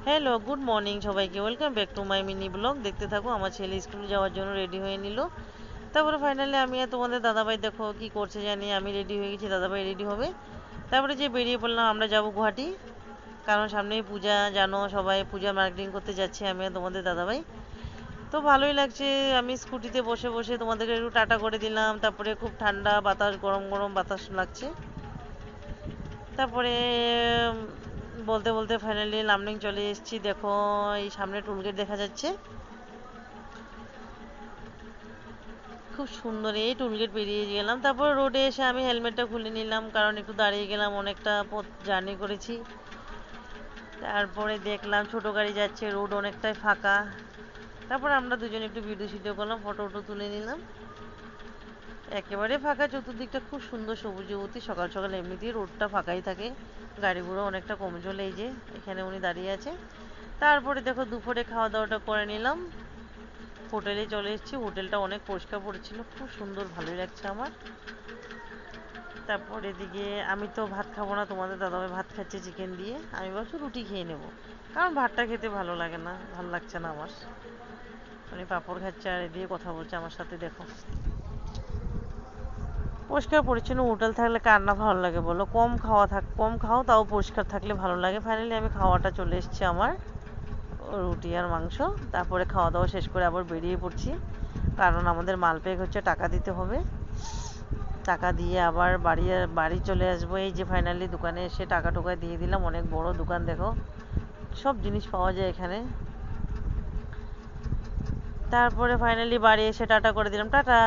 Hello, good morning সবাইকে। Welcome back to my mini blog. দেখতে থাকো। আমার ছেলে স্কুলে যাওয়ার জন্য রেডি হয়ে নিল। তারপরে ফাইনালি আমি আর তোমাদের দাদাভাই দেখো কি করছে জানি। আমি রেডি হয়ে গেছি, দাদাভাই রেডি হবে। তারপরে যে বেরিয়ে পড়লাম, আমরা যাব গুয়াহাটি। কারণ সামনেই পূজা, জানো সবাই পূজা মার্কেটিং করতে যাচ্ছি আমি আর তোমাদের দাদাভাই। তো ভালোই লাগছে। আমি স্কুটিতে বসে বসে তোমাদেরকে একটু টাটা করে দিলাম। তারপরে খুব ঠান্ডা বাতাস, গরম গরম বাতাস লাগছে। তারপরে বলতে বলতে ফাইনালি লামডিং চলে এসেছি। দেখো এই সামনে টুলগেট দেখা যাচ্ছে, খুব সুন্দর। এই টুলগেট পেরিয়ে গেলাম, তারপর রোডে এসে আমি হেলমেটটা খুলে নিলাম, কারণ একটু দাঁড়িয়ে গেলাম, অনেকটা পথ জার্নি করেছি। তারপরে দেখলাম ছোট গাড়ি যাচ্ছে, রোড অনেকটাই ফাঁকা। তারপর আমরা দুজনে একটু ভিডিও শিডিও করলাম, ফটো টটো তুলে নিলাম। একেবারে ফাঁকা, চতুর্দিকটা খুব সুন্দর সবুজবতী। সকাল সকাল এমনিতেই রোডটা ফাঁকাই থাকে, গাড়িগুলো অনেকটা কম চলে। এই যে এখানে উনি দাঁড়িয়ে আছে। তারপরে দেখো দুপুরে খাওয়া দাওয়াটা করে নিলাম, হোটেলে চলে এসেছি। হোটেলটা অনেক পরিষ্কার পরিচ্ছন্ন, খুব সুন্দর, ভালোই লাগছে আমার। তারপর এদিকে আমি তো ভাত খাবো না, তোমাদের দাদাভাই ভাত খাচ্ছে চিকেন দিয়ে। আমি ভাবছি রুটি খেয়ে নেবো, কারণ ভাতটা খেতে ভালো লাগে না, ভালো লাগছে না আমার। উনি পাঁপড় খাচ্ছে আর এদিকে কথা বলছে আমার সাথে। দেখো পরিষ্কার পরিচ্ছন্ন হোটেল থাকলে কার না ভালো লাগে বলো। কম খাও, তাও পরিষ্কার থাকলে ভালো লাগে। ফাইনালি আমি খাওয়াটা চলে এসেছি আমার, রুটি আর মাংস। তারপরে খাওয়া দাওয়া শেষ করে আবার বেরিয়ে পড়ছি, কারণ আমাদের মালপেক হচ্ছে, টাকা দিতে হবে। টাকা দিয়ে আবার বাড়ি চলে আসবো। এই যে ফাইনালি দোকানে এসে টাকা টোকা দিয়ে দিলাম। অনেক বড় দোকান, দেখো সব জিনিস পাওয়া যায় এখানে। তারপরে ফাইনালি বাড়ি এসে টাটা করে দিলাম, টাটা।